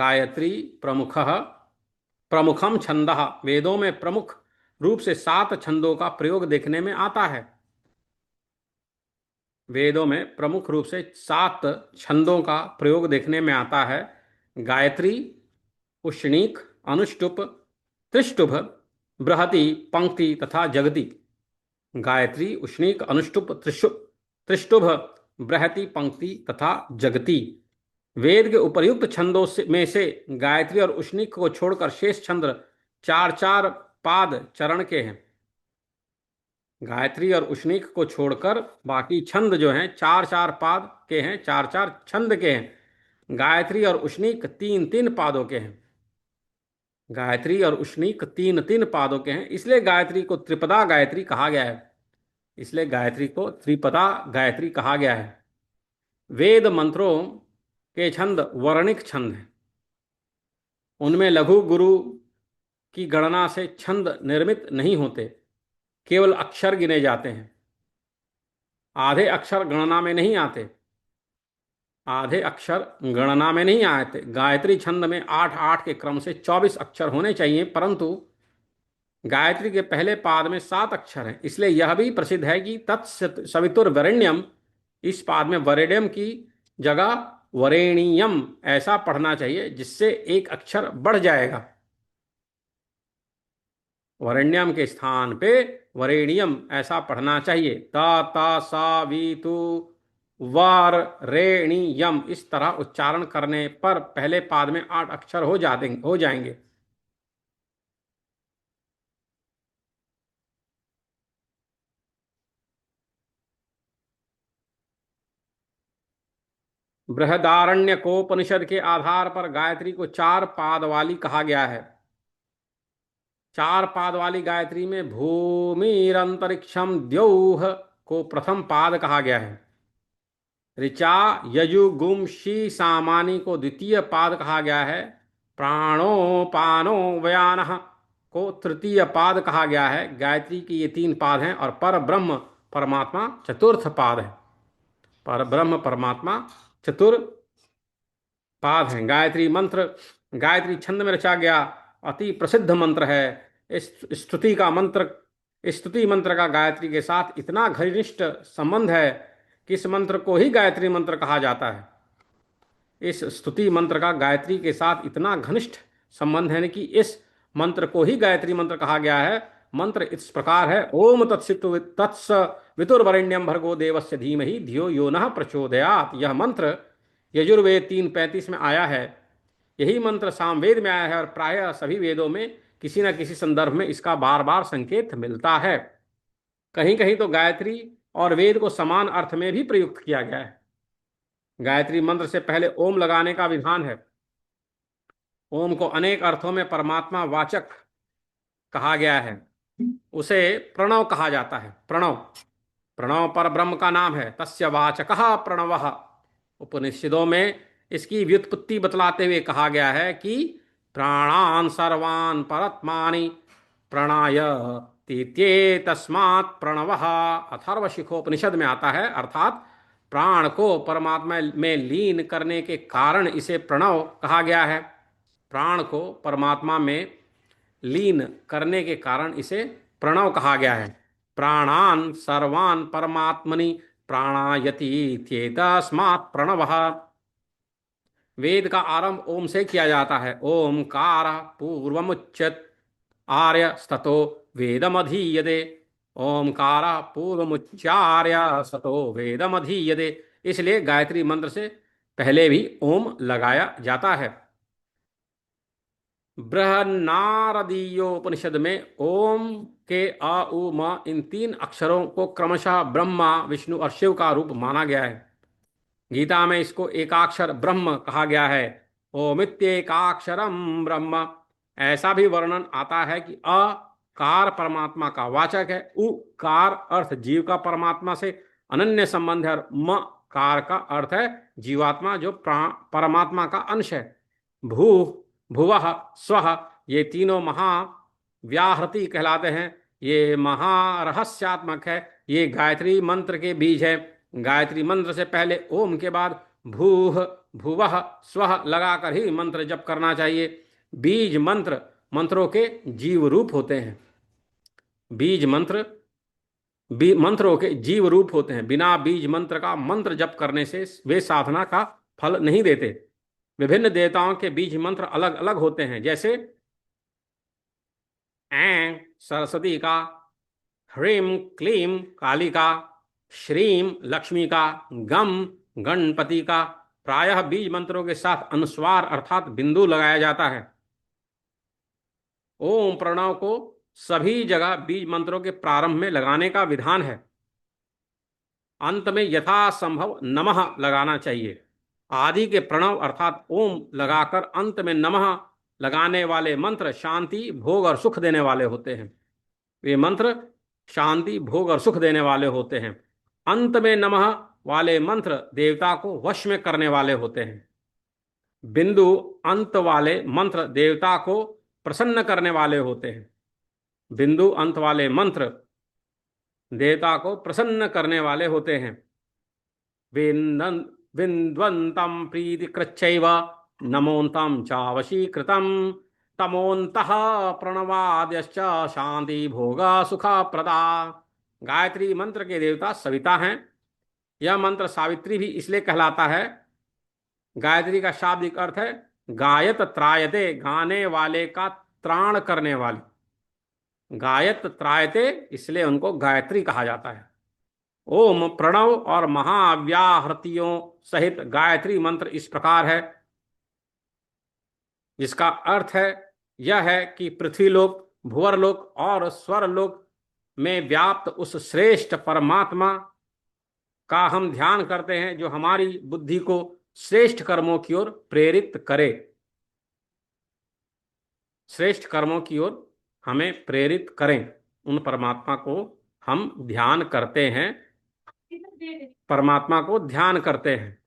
गायत्री प्रमुखम छंदः, वेदों में प्रमुख रूप से 7 छंदों का प्रयोग देखने में आता है। वेदों में प्रमुख रूप से 7 छंदों का प्रयोग देखने में आता है। गायत्री, उष्णीक, अनुष्टुप, त्रिष्टुभ, बृहति, पंक्ति तथा जगति। गायत्री, उष्णीक, अनुष्टुप, त्रिष्टुभ, बृहति, पंक्ति तथा जगति। वेद के उपर्युक्त छंदों में से गायत्री और उष्णीक को छोड़कर शेष छंद 4-4 पाद चरण के हैं। गायत्री और उष्णीक को छोड़कर बाकी छंद जो हैं 4-4 पाद के हैं, 4-4 छंद के हैं। गायत्री और उष्णीक 3-3 पादों के हैं। गायत्री और उष्णीक 3-3 पादों के हैं, इसलिए गायत्री को त्रिपदा गायत्री कहा गया है। इसलिए गायत्री को त्रिपदा गायत्री कहा गया है। वेद मंत्रों के छंद वर्णिक छंद हैं। उनमें लघु गुरु की गणना से छंद निर्मित नहीं होते, केवल अक्षर गिने जाते हैं। आधे अक्षर गणना में नहीं आते। आधे अक्षर गणना में नहीं आते। गायत्री छंद में 8-8 के क्रम से 24 अक्षर होने चाहिए, परंतु गायत्री के पहले पाद में 7 अक्षर हैं। इसलिए यह भी प्रसिद्ध है कि तत्सवितुर्वरेण्यम, इस पाद में वरेण्यम की जगह वरेणीयम ऐसा पढ़ना चाहिए जिससे एक अक्षर बढ़ जाएगा। वरेण्यम के स्थान पे वरेणियम ऐसा पढ़ना चाहिए। ता ता सा वी तु वार रेणीयम, इस तरह उच्चारण करने पर पहले पाद में 8 अक्षर हो जाएंगे। बृहदारण्यकोपनिषद के आधार पर गायत्री को 4 पाद वाली कहा गया है। 4 पाद वाली गायत्री में भूमिरंतरिक्षम द्यौह को प्रथम पाद कहा गया है। ऋचा यजु गुम शी सामानी को द्वितीय पाद कहा गया है। प्राणो पानो व्यानः को तृतीय पाद कहा गया है। गायत्री की ये 3 पाद हैं और पर ब्रह्म परमात्मा चतुर्थ पाद है। पर ब्रह्म परमात्मा चतुर पाद हैं। गायत्री मंत्र गायत्री छंद में रचा गया अति प्रसिद्ध मंत्र है। इस स्तुति मंत्र का गायत्री के साथ इतना घनिष्ठ संबंध है कि इस मंत्र को ही गायत्री मंत्र कहा जाता है। इस स्तुति मंत्र का गायत्री के साथ इतना घनिष्ठ संबंध है कि इस मंत्र को ही गायत्री मंत्र कहा गया है। मंत्र इस प्रकार है, ओम तत्स वितुर्वरेण्यम भर्गो देवस्य धीमहि धियो यो नः प्रचोदयात्। यह मंत्र यजुर्वेद 3:35 में आया है। यही मंत्र सामवेद में आया है और प्रायः सभी वेदों में किसी न किसी संदर्भ में इसका बार बार संकेत मिलता है। कहीं कहीं तो गायत्री और वेद को समान अर्थ में भी प्रयुक्त किया गया है। गायत्री मंत्र से पहले ओम लगाने का विधान है। ओम को अनेक अर्थों में परमात्मा वाचक कहा गया है। उसे प्रणव कहा जाता है। प्रणव प्रणव पर ब्रह्म का नाम है। तस्य वाचकः प्रणवः। उपनिषदों में इसकी व्युत्पत्ति बतलाते हुए कहा गया है कि प्राणान सर्वान परत्मानि प्रणाय तीत्ये तस्मात् प्रणवः। अथर्वशिखोपनिषद में आता है, अर्थात प्राण को परमात्मा में लीन करने के कारण इसे प्रणव कहा गया है। प्राण को परमात्मा में लीन करने के कारण इसे प्रणव कहा गया है। प्राणान सर्वान परमात्मनि प्राणायति इत्येतस्मात् प्रणवः। वेद का आरंभ ओम से किया जाता है। ओमकार पूर्वमुच्यत आर्य स्ततो वेदमधीयते। ओमकार पूर्वमुच्चार्य स्ततो वेदमधीयते। इसलिए गायत्री मंत्र से पहले भी ओम लगाया जाता है। बृहन्नारदीयोपनिषद में ओम के अ उ म इन 3 अक्षरों को क्रमशः ब्रह्मा, विष्णु और शिव का रूप माना गया है। गीता में इसको एकाक्षर ब्रह्म कहा गया है। ओमित्येकाक्षरम ब्रह्म। ऐसा भी वर्णन आता है कि अ कार परमात्मा का वाचक है, उ कार अर्थ जीव का परमात्मा से अनन्य संबंध है और म कार का अर्थ है जीवात्मा जो परमात्मा का अंश है। भू भुवः स्वः ये तीनों महाव्याहृति कहलाते हैं। ये महारहस्यात्मक है। ये गायत्री मंत्र के बीज है। गायत्री मंत्र से पहले ओम के बाद भूः भुवः स्वः लगाकर ही मंत्र जप करना चाहिए। बीज मंत्र मंत्रों के जीव रूप होते हैं। बीज मंत्र मंत्रों के जीव रूप होते हैं। बिना बीज मंत्र का मंत्र जप करने से वे साधना का फल नहीं देते। विभिन्न देवताओं के बीज मंत्र अलग अलग होते हैं, जैसे ऐं सरस्वती का, ह्रीं क्लीं काली का, श्रीं लक्ष्मी का, गम गणपति का। प्रायः बीज मंत्रों के साथ अनुस्वार अर्थात बिंदु लगाया जाता है। ओम प्रणव को सभी जगह बीज मंत्रों के प्रारंभ में लगाने का विधान है। अंत में यथासंभव नमः लगाना चाहिए। आदि के प्रणव अर्थात ओम लगाकर अंत में नमः लगाने वाले मंत्र शांति भोग और सुख देने वाले होते हैं। वे मंत्र शांति भोग और सुख देने वाले होते हैं। अंत में नमः वाले मंत्र देवता को वश में करने वाले होते हैं। बिंदु अंत वाले मंत्र देवता को प्रसन्न करने वाले होते हैं। बिंदु अंत वाले मंत्र देवता को प्रसन्न करने वाले होते हैं। विन्द्वन्तं प्रीतिकृच्छैव नमोन्तं चावशीकृतं तमोन्तः प्रणवाद्यश्च शांति भोगा सुखा प्रदा। गायत्री मंत्र के देवता सविता हैं। यह मंत्र सावित्री भी इसलिए कहलाता है। गायत्री का शाब्दिक अर्थ है गायत त्रायते, गाने वाले का त्राण करने वाली। गायत त्रायते इसलिए उनको गायत्री कहा जाता है। ओम प्रणव और महाव्याहृतियों सहित गायत्री मंत्र इस प्रकार है, जिसका अर्थ है यह है कि पृथ्वीलोक, भुवरलोक और स्वरलोक में व्याप्त उस श्रेष्ठ परमात्मा का हम ध्यान करते हैं जो हमारी बुद्धि को श्रेष्ठ कर्मों की ओर प्रेरित करे। श्रेष्ठ कर्मों की ओर हमें प्रेरित करें, उन परमात्मा को हम ध्यान करते हैं। परमात्मा को ध्यान करते हैं।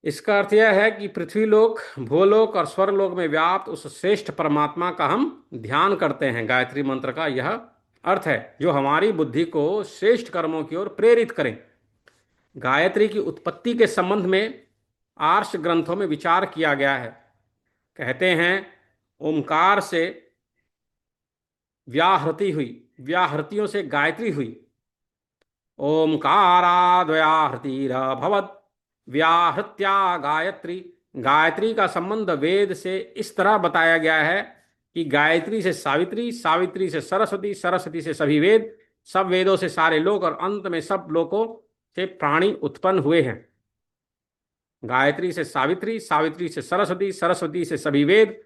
इसका अर्थ यह है कि पृथ्वीलोक, भूलोक और स्वर्लोक में व्याप्त उस श्रेष्ठ परमात्मा का हम ध्यान करते हैं। गायत्री मंत्र का यह अर्थ है जो हमारी बुद्धि को श्रेष्ठ कर्मों की ओर प्रेरित करें। गायत्री की उत्पत्ति के संबंध में आर्ष ग्रंथों में विचार किया गया है। कहते हैं ओमकार से व्याहृति हुई, व्याहृतियों से गायत्री हुई। ओमकाराद्व्याहृतिरभवत् व्याहृत्या गायत्री। गायत्री का संबंध वेद से इस तरह बताया गया है कि गायत्री से सावित्री, सावित्री से सरस्वती, सरस्वती से सभी वेद, सब वेदों से सारे लोक और अंत में सब लोकों से प्राणी उत्पन्न हुए हैं। गायत्री से सावित्री, सावित्री से सरस्वती, सरस्वती से सभी वेद,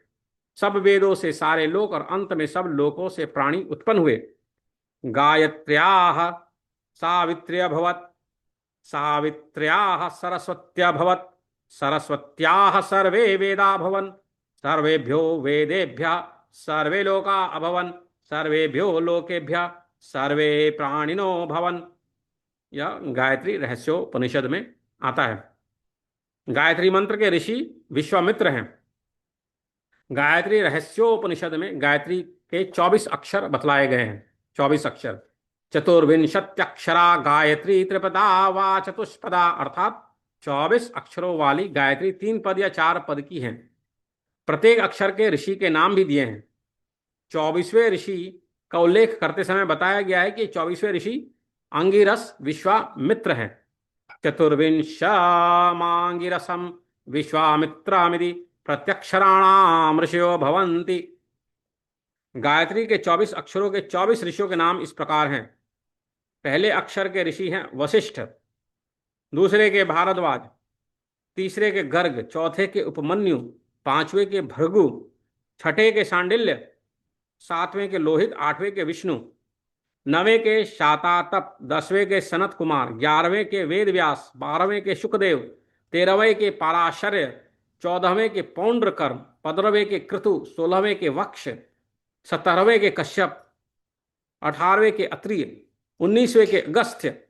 सब वेदों से सारे लोक और अंत में सब लोकों से प्राणी उत्पन्न हुए। गायत्र्याः सावित्र्यभवत्, सावित्र्याः सरस्वत्यभवत्, सरस्वत्याः सर्वे वेदा भवन्, सर्वेभ्यो वेदेभ्यः सर्वे लोका अभवन्, सर्वेभ्यो लोकेभ्यः सर्वे प्राणिनो भवन्। यह गायत्री रहस्योपनिषद में आता है। गायत्री मंत्र के ऋषि विश्वामित्र हैं। गायत्री रहस्योपनिषद में गायत्री के 24 अक्षर बतलाए गए हैं। 24 अक्षर, चतुर्विंशत्यक्षरा गायत्री त्रिपदा वा चतुष्पदा, अर्थात 24 अक्षरों वाली गायत्री 3 पद या 4 पद की है। प्रत्येक अक्षर के ऋषि के नाम भी दिए हैं। 24वें ऋषि का उल्लेख करते समय बताया गया है कि 24वें ऋषि अंगिरस विश्वामित्र हैं। चतुर्विंशमांगिरसम विश्वामित्रामिति प्रत्यक्षराणाम ऋषयो भवन्ति। गायत्री के 24 अक्षरों के 24 ऋषियों के नाम इस प्रकार हैं। पहले अक्षर के ऋषि हैं वशिष्ठ, दूसरे के भारद्वाज, तीसरे के गर्ग, चौथे के उपमन्यु, पांचवें के भृगु, छठे के सांडिल्य, सातवें के लोहित, आठवें के विष्णु, नवें के शातातप, 10वें के सनत कुमार, 11वें के वेद व्यास, 12वें के शुकदेव, 13वें के पाराशर्य, 14वें के पौंड्रकर्म, 15वें के क्रतु, 16वें के वक्ष, 17वें के कश्यप, 18वें के अत्रिय, 19वें के अगस्त्य,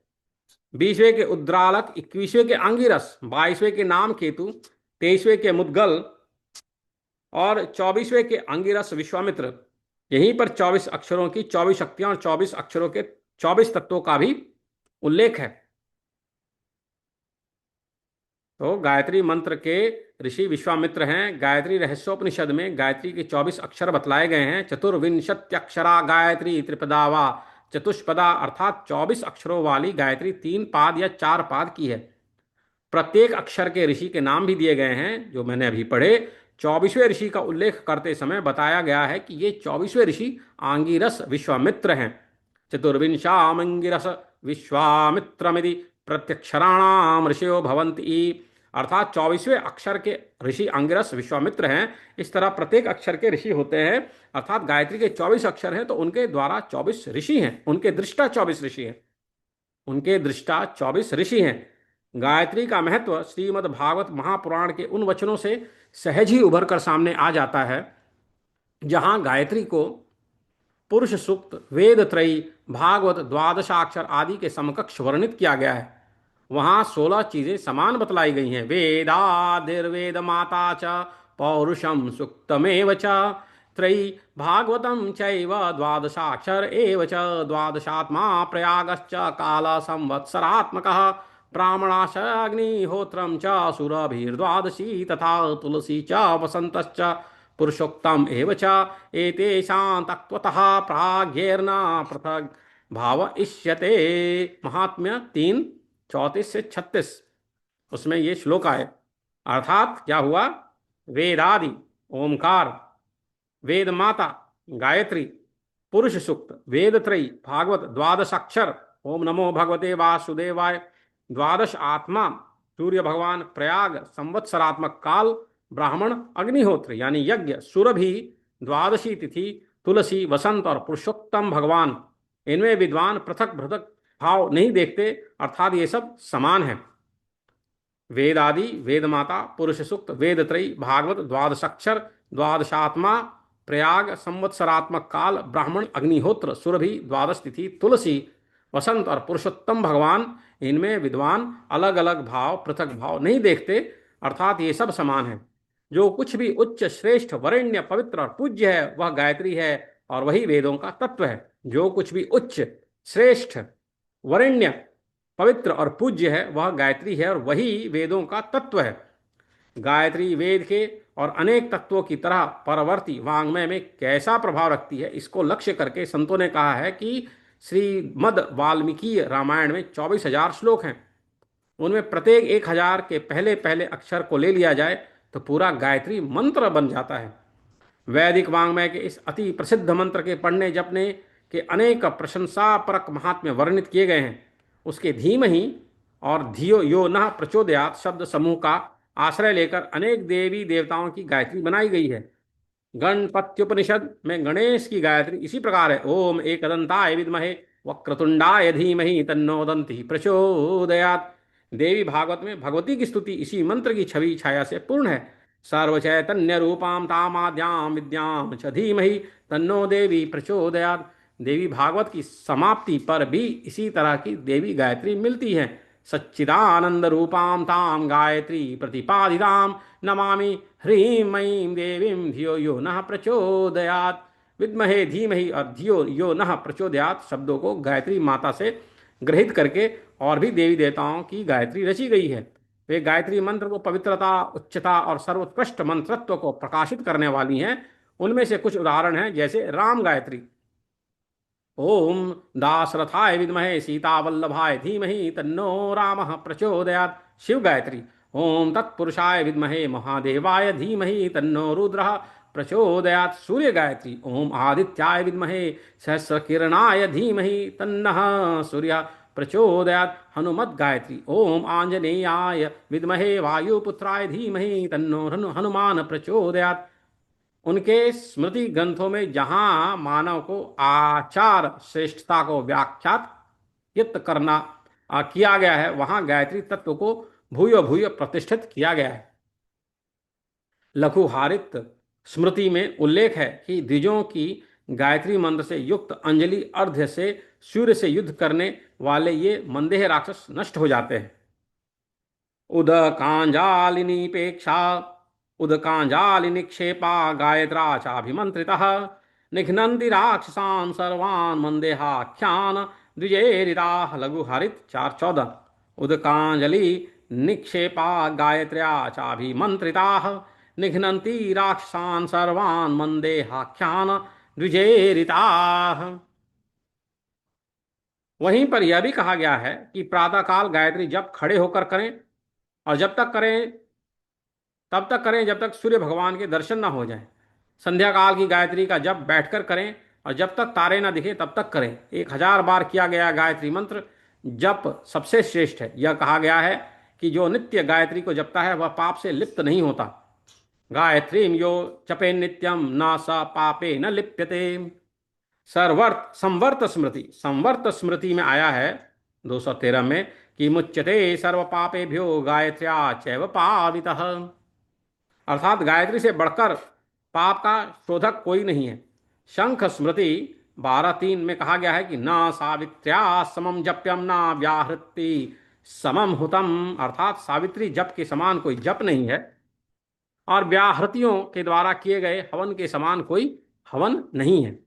20वें के उद्रालक, 21वें के अंगिरस, 22वें के नाम केतु, 23वें के मुद्गल और 24वें के अंगिरस विश्वामित्र। यहीं पर 24 अक्षरों की 24 शक्तियां और 24 अक्षरों के 24 तत्वों का भी उल्लेख है। तो गायत्री मंत्र के ऋषि विश्वामित्र हैं। गायत्री रहस्योपनिषद में गायत्री के 24 अक्षर बतलाए गए हैं। चतुर्विंशत्यक्षरा गायत्री त्रिपदा वा चतुष्पदा, अर्थात 24 अक्षरों वाली गायत्री 3 पाद या 4 पाद की है। प्रत्येक अक्षर के ऋषि के नाम भी दिए गए हैं जो मैंने अभी पढ़े। 24वें ऋषि का उल्लेख करते समय बताया गया है कि ये 24वें ऋषि आंगिरस विश्वामित्र हैं। चतुर्विंशामंगिरस विश्वामित्रमिति प्रत्यक्षराणाम ऋषयो भवन्ति, अर्थात 24वें अक्षर के ऋषि अंगिरस विश्वामित्र हैं। इस तरह प्रत्येक अक्षर के ऋषि होते हैं, अर्थात गायत्री के 24 अक्षर हैं तो उनके द्वारा 24 ऋषि हैं, उनके दृष्टा 24 ऋषि हैं, उनके दृष्टा 24 ऋषि हैं। गायत्री का महत्व श्रीमद् भागवत महापुराण के उन वचनों से सहज ही उभर कर सामने आ जाता है जहां गायत्री को पुरुष सूक्त, वेद त्रयी, भागवत, द्वादशाक्षर आदि के समकक्ष वर्णित किया गया है। वहां 16 चीजें समान बतलाई गई हैं। वेदादिर्वेद माता च पौरुषम सुक्तमेव च त्रयी भागवतम चैव द्वादशाक्षर एव च द्वादशात्मा प्रयागश्च काल संवत्सरात्मकः ब्राह्मणाश अग्निहोत्रम च सुरभिर्द्वादशी तथा तुलसी च वसंतश्च पुरुषोक्तम एव च एतेषां तत्त्वतः प्राज्ञेर्न पृथग् भाव इष्यते। महात्म्य 3:34 से 36, उसमें ये श्लोक आए। अर्थात क्या हुआ? वेदादि ओमकार, वेद माता गायत्री, पुरुष सूक्त, वेद त्रयी, भागवत, द्वादश अक्षर ओम नमो भगवते वासुदेवाय, द्वादश आत्मा सूर्य भगवान, प्रयाग संवत्सरात्मक काल, ब्राह्मण अग्निहोत्र यानी यज्ञ, सुरभि द्वादशी तिथि, तुलसी वसंत और पुरुषोत्तम भगवान, इनमें विद्वान पृथक पृथक भाव नहीं देखते, अर्थात ये सब समान है। वेद आदि, वेद माता, पुरुष सूक्त, वेद त्रयी, भागवत, द्वादशाक्षर, द्वादशात्मा, प्रयाग संवत्सरात्मक काल, ब्राह्मण अग्निहोत्र, सुरभि द्वादश तिथि, तुलसी वसंत और पुरुषोत्तम भगवान, इनमें विद्वान अलग अलग भाव, पृथक भाव नहीं देखते, अर्थात ये सब समान है। जो कुछ भी उच्च, श्रेष्ठ, वरेण्य, पवित्र और पूज्य है वह गायत्री है और वही वेदों का तत्व है। जो कुछ भी उच्च, श्रेष्ठ, वरेण्य, पवित्र और पूज्य है वह गायत्री है और वही वेदों का तत्व है। गायत्री वेद के और अनेक तत्वों की तरह परवर्ती वांग्मय में कैसा प्रभाव रखती है, इसको लक्ष्य करके संतों ने कहा है कि श्रीमद् वाल्मीकि रामायण में 24,000 श्लोक हैं। उनमें प्रत्येक 1,000 के पहले पहले अक्षर को ले लिया जाए तो पूरा गायत्री मंत्र बन जाता है। वैदिक वांग्मय के इस अति प्रसिद्ध मंत्र के पढ़ने जपने के अनेक प्रशंसापरक महात्म्य वर्णित किए गए हैं। उसके धीमहि और धियो यो नः प्रचोदयात शब्द समूह का आश्रय लेकर अनेक देवी देवताओं की गायत्री बनाई गई है। गणपत्युपनिषद में गणेश की गायत्री इसी प्रकार है। ओम एकदंताय विद्महे वक्रतुंडाय धीमहि तन्नो दन्ति प्रचोदयात। देवी भागवत में भगवती की स्तुति इसी मंत्र की छवि छाया से पूर्ण है। सर्वचैतन्य रूपां तामाद्यां विद्यां च धीमहि तन्नो देवी प्रचोदयात। देवी भागवत की समाप्ति पर भी इसी तरह की देवी गायत्री मिलती है। सच्चिदानंद रूपां तां गायत्री प्रतिपादितां नमामि ह्रीं मयीं देवीं धियो यो नः प्रचोदयात्। विद्महे धीमहि और धियो यो नः प्रचोदयात् शब्दों को गायत्री माता से ग्रहित करके और भी देवी देवताओं की गायत्री रची गई है। वे गायत्री मंत्र को पवित्रता, उच्चता और सर्वोत्कृष्ट मंत्रत्व को प्रकाशित करने वाली हैं। उनमें से कुछ उदाहरण हैं, जैसे राम गायत्री। ओम दासरथाय विद्महे सीतावल्लभाय धीमहि तन्नो रामः प्रचोदयात्। शिव गायत्री। ओम तत्पुरुषाय विद्महे महादेवाय धीमहि तन्नो रुद्रः प्रचोदयात्। सूर्य गायत्री। ओम आदित्याय विद्महे सहस्रकिरणाय धीमहि तन्नः सूर्यः प्रचोदयात्। हनुमत गायत्री। ओम आंजनेयाय विद्महे वायुपुत्राय धीमहि तन्नो हनुमान प्रचोदयात्। उनके स्मृति ग्रंथों में जहां मानव को आचार श्रेष्ठता को व्याख्यात करना किया गया है, वहां गायत्री तत्व को भूयो भूयो प्रतिष्ठित किया गया है। लघुहारित स्मृति में उल्लेख है कि द्विजों की गायत्री मंत्र से युक्त अंजलि अर्घ्य से सूर्य से युद्ध करने वाले ये मंदेह राक्षस नष्ट हो जाते हैं। उदकांजालिनीपेक्षा उदकांजालिनिक्षेपा गायत्रा चाभिमंत्रितः निघ्नन्ति राक्षसान् सर्वान् मंदेहाख्यान् द्विजेरिता लघु हरित 4:14। उदकांजलि निक्षेपा गायत्र्या चाभिमंत्रिता निघ्नन्ति राक्षसान् सर्वान् मंदेहाख्यान द्विजेरिता। वहीं पर यह भी कहा गया है कि प्रातःकाल गायत्री जब खड़े होकर करें, और जब तक करें तब तक करें जब तक सूर्य भगवान के दर्शन ना हो जाएं। संध्या काल की गायत्री का जब बैठकर करें और जब तक तारे ना दिखे तब तक करें। 1000 बार किया गया गायत्री मंत्र जप सबसे श्रेष्ठ है। यह कहा गया है कि जो नित्य गायत्री को जपता है वह पाप से लिप्त नहीं होता। गायत्रीम यो जपे नित्यम न स पापे न लिप्यते। सर्वर्त संवर्त स्मृति, संवर्त स्मृति में आया है 213 में कि मुच्यते सर्व पापेभ्यो गायत्र्या चैव पावितः। अर्थात गायत्री से बढ़कर पाप का शोधक कोई नहीं है। शंख स्मृति 12:3 में कहा गया है कि न सावित्र्या समम जप्यम न व्याहृति समम हुतम। अर्थात सावित्री जप के समान कोई जप नहीं है और व्याहृतियों के द्वारा किए गए हवन के समान कोई हवन नहीं है।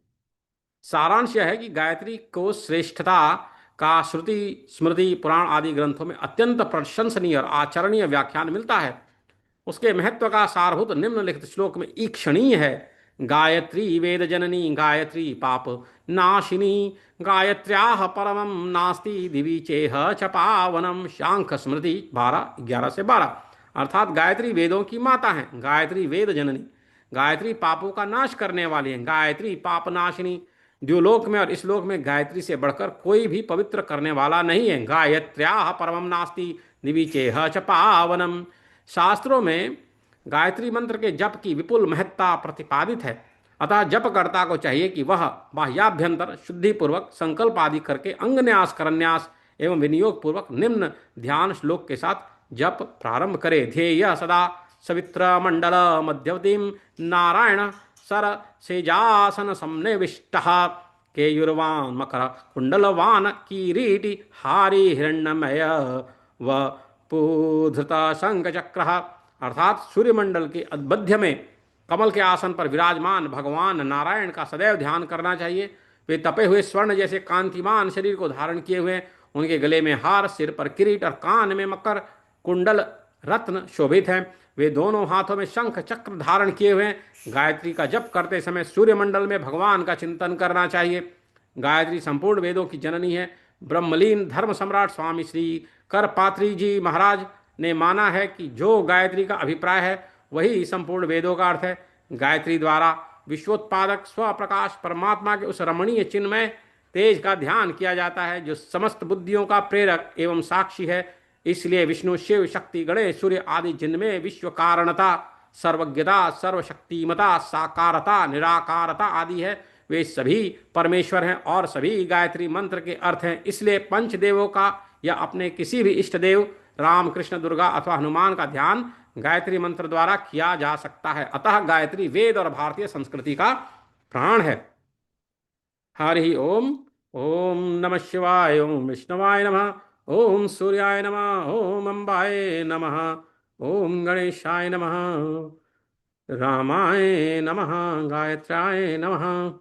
सारांश यह है कि गायत्री को श्रेष्ठता का श्रुति स्मृति पुराण आदि ग्रंथों में अत्यंत प्रशंसनीय और आचरणीय व्याख्यान मिलता है। उसके महत्व का सारभूत निम्नलिखित श्लोक में ईक्षणीय है। गायत्री वेद जननी गायत्री पाप नाशिनी गायत्र्याः परमं नास्ति दिवि चेह च पावनम। शांख स्मृति 12:11-12। अर्थात गायत्री वेदों की माता है, गायत्री वेद जननी, गायत्री पापों का नाश करने वाली है, गायत्री पाप नाशिनी। द्युलोक में और इस लोक में गायत्री से बढ़कर कोई भी पवित्र करने वाला नहीं है। गायत्र्याः परमं नास्ति दिवि चेह च पावनम। शास्त्रों में गायत्री मंत्र के जप की विपुल महत्ता प्रतिपादित है। अतः जपकर्ता को चाहिए कि वह बाह्याभ्यंतर शुद्धिपूर्वक संकल्प आदि करके अंगन्यास करन्यास एवं विनियोग पूर्वक निम्न ध्यान श्लोक के साथ जप प्रारंभ करे। ध्येय सदा सवित्र मंडल मध्यवतीम नारायण सर सेजासन समन्विष्ट केयुर्वान मकर कुंडलवान किरीटी हारी हिरण्यमय व पूधृता शंख चक्र। अर्थात सूर्यमंडल के मध्य में कमल के आसन पर विराजमान भगवान नारायण का सदैव ध्यान करना चाहिए। वे तपे हुए स्वर्ण जैसे कांतिमान शरीर को धारण किए हुए, उनके गले में हार, सिर पर किरीट और कान में मकर कुंडल रत्न शोभित हैं। वे दोनों हाथों में शंख चक्र धारण किए हुए हैं। गायत्री का जप करते समय सूर्यमंडल में भगवान का चिंतन करना चाहिए। गायत्री संपूर्ण वेदों की जननी है। ब्रह्मलीन धर्म सम्राट स्वामी श्री करपात्री जी महाराज ने माना है कि जो गायत्री का अभिप्राय है वही संपूर्ण वेदों का अर्थ है। गायत्री द्वारा विश्वोत्पादक स्वप्रकाश परमात्मा के उस रमणीय चिन्मय तेज का ध्यान किया जाता है जो समस्त बुद्धियों का प्रेरक एवं साक्षी है। इसलिए विष्णु, शिव, शक्ति, गणेश, सूर्य आदि जिनमें विश्व कारणता, सर्वज्ञता, सर्वशक्तिमता, साकारता, निराकारता आदि है, वे सभी परमेश्वर हैं और सभी गायत्री मंत्र के अर्थ हैं। इसलिए पंचदेवों का या अपने किसी भी इष्ट देव राम, कृष्ण, दुर्गा अथवा हनुमान का ध्यान गायत्री मंत्र द्वारा किया जा सकता है। अतः गायत्री वेद और भारतीय संस्कृति का प्राण है। हरि ओम। ओम नमः शिवाय, ओम विष्णुवाय नमः, ओम सूर्याय नमः, ओम अंबाय नमः, ओम गणेशाय नमः, रामाय नमः, गायत्राय नमः।